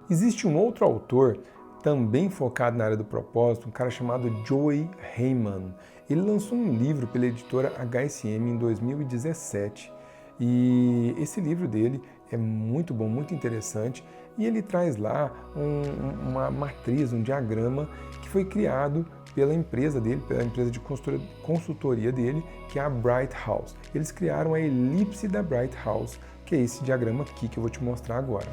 Existe um outro autor também focado na área do propósito, um cara chamado Joy Heyman. Ele lançou um livro pela editora HSM em 2017 e esse livro dele é muito bom, muito interessante, e ele traz lá uma matriz, um diagrama que foi criado pela empresa dele, pela empresa de consultoria dele, que é a Bright House. Eles criaram a elipse da Bright House, que é esse diagrama aqui que eu vou te mostrar agora.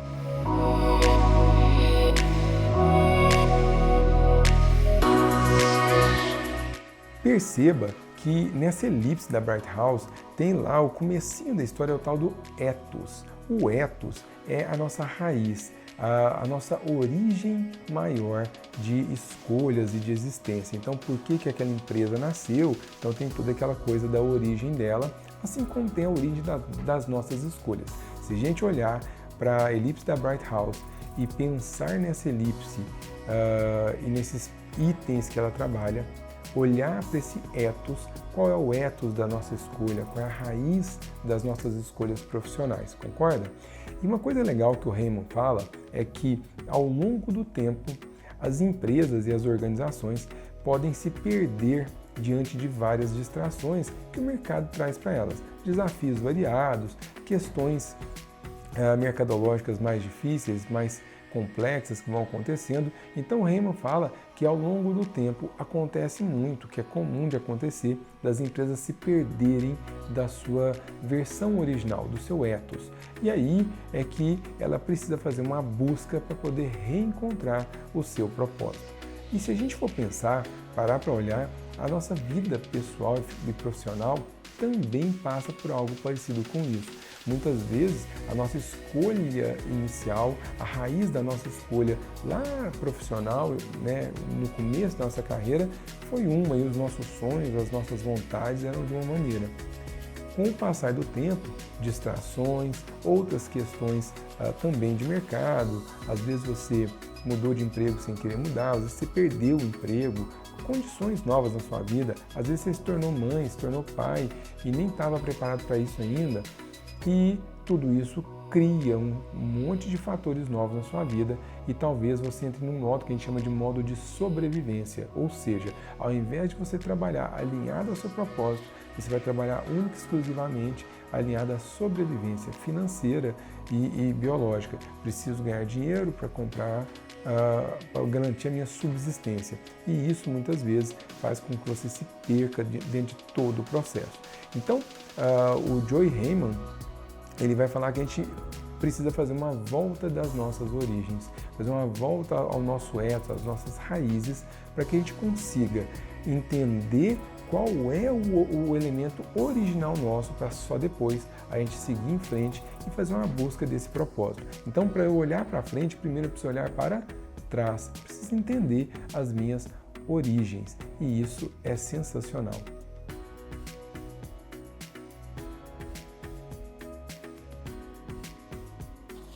Perceba que nessa elipse da Bright House tem lá o comecinho da história, é o tal do ethos. O ethos é a nossa raiz, a nossa origem maior de escolhas e de existência. Então, por que aquela empresa nasceu? Então, tem toda aquela coisa da origem dela, assim como tem a origem das nossas escolhas. Se a gente olhar para a elipse da Bright House e pensar nessa elipse e nesses itens que ela trabalha, olhar para esse ethos, qual é o ethos da nossa escolha, qual é a raiz das nossas escolhas profissionais, concorda? E uma coisa legal que o Heyman fala é que, ao longo do tempo, as empresas e as organizações podem se perder diante de várias distrações que o mercado traz para elas. Desafios variados, questões mercadológicas mais difíceis, mais complexas que vão acontecendo. Então o Heyman fala que ao longo do tempo acontece muito, que é comum de acontecer, das empresas se perderem da sua versão original, do seu ethos. E aí é que ela precisa fazer uma busca para poder reencontrar o seu propósito. E se a gente for pensar, parar para olhar, a nossa vida pessoal e profissional também passa por algo parecido com isso. Muitas vezes a nossa escolha inicial, a raiz da nossa escolha lá profissional, né, no começo da nossa carreira, foi uma, e os nossos sonhos, as nossas vontades eram de uma maneira. Com o passar do tempo, distrações, outras questões também de mercado, às vezes você mudou de emprego sem querer mudar, às vezes você perdeu o emprego, condições novas na sua vida, às vezes você se tornou mãe, se tornou pai e nem estava preparado para isso ainda. E tudo isso cria um monte de fatores novos na sua vida e talvez você entre num modo que a gente chama de modo de sobrevivência, ou seja, ao invés de você trabalhar alinhado ao seu propósito, você vai trabalhar única e exclusivamente alinhado à sobrevivência financeira e biológica. Preciso ganhar dinheiro para comprar, para garantir a minha subsistência. E isso muitas vezes faz com que você se perca dentro de todo o processo. Então, o Joy Heyman, ele vai falar que a gente precisa fazer uma volta das nossas origens, fazer uma volta ao nosso ethos, às nossas raízes, para que a gente consiga entender qual é o elemento original nosso, para só depois a gente seguir em frente e fazer uma busca desse propósito. Então, para eu olhar para frente, primeiro eu preciso olhar para trás, preciso entender as minhas origens, e isso é sensacional.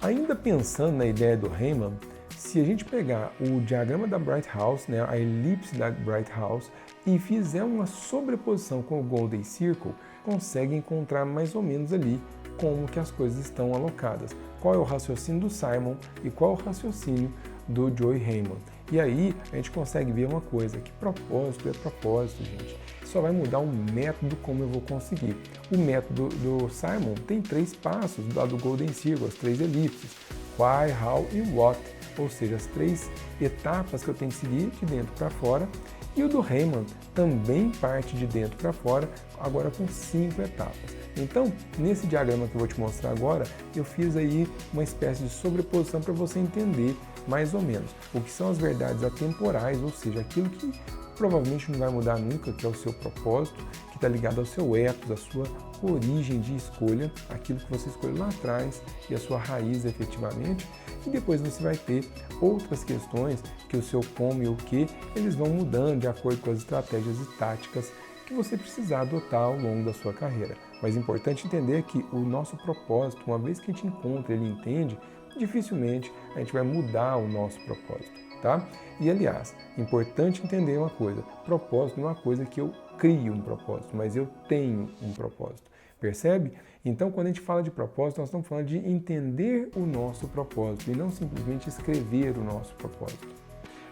Ainda pensando na ideia do Heyman, se a gente pegar o diagrama da Bright House, né, a elipse da Bright House, e fizer uma sobreposição com o Golden Circle, consegue encontrar mais ou menos ali como que as coisas estão alocadas. Qual é o raciocínio do Simon e qual é o raciocínio do Joy Heyman. E aí a gente consegue ver uma coisa, que propósito é propósito, gente. Só vai mudar o método como eu vou conseguir. O método do Simon tem 3 passos, lá do Golden Circle, as 3 elipses, why, how e what, ou seja, as 3 etapas que eu tenho que seguir de dentro para fora. E o do Heyman também parte de dentro para fora, agora com 5 etapas. Então, nesse diagrama que eu vou te mostrar agora, eu fiz aí uma espécie de sobreposição para você entender mais ou menos o que são as verdades atemporais, ou seja, aquilo que provavelmente não vai mudar nunca, que é o seu propósito, que está ligado ao seu ethos, à sua origem de escolha, aquilo que você escolheu lá atrás e a sua raiz efetivamente. E depois você vai ter outras questões que o seu como e o que, eles vão mudando de acordo com as estratégias e táticas que você precisar adotar ao longo da sua carreira. Mas é importante entender que o nosso propósito, uma vez que a gente encontra, ele entende, dificilmente a gente vai mudar o nosso propósito, tá? E aliás, importante entender uma coisa, propósito não é uma coisa que eu crio um propósito, mas eu tenho um propósito. Percebe? Então, quando a gente fala de propósito, nós estamos falando de entender o nosso propósito e não simplesmente escrever o nosso propósito.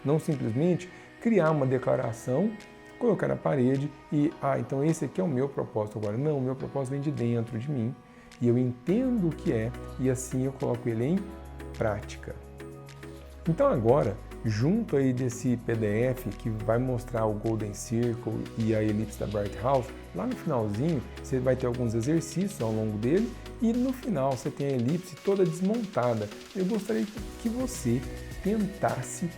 Não simplesmente criar uma declaração, colocar na parede e, então esse aqui é o meu propósito agora. Não, o meu propósito vem de dentro de mim e eu entendo o que é e assim eu coloco ele em prática. Então agora, junto aí desse PDF que vai mostrar o Golden Circle e a elipse da Bright House, lá no finalzinho você vai ter alguns exercícios ao longo dele e no final você tem a elipse toda desmontada. Eu gostaria que você tentasse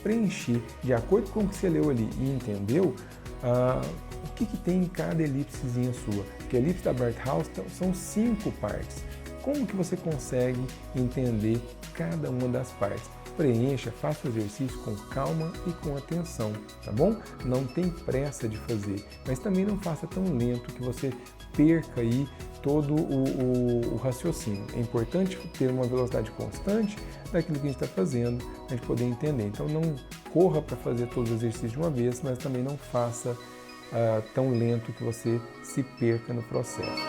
preencher, de acordo com o que você leu ali e entendeu, o que tem em cada elipsezinha sua. Porque a elipse da Bright House são 5 partes. Como que você consegue entender cada uma das partes? Preencha, faça o exercício com calma e com atenção, tá bom? Não tem pressa de fazer, mas também não faça tão lento que você perca aí todo o raciocínio. É importante ter uma velocidade constante daquilo que a gente está fazendo, para a gente poder entender. Então não corra para fazer todos os exercícios de uma vez, mas também não faça tão lento que você se perca no processo.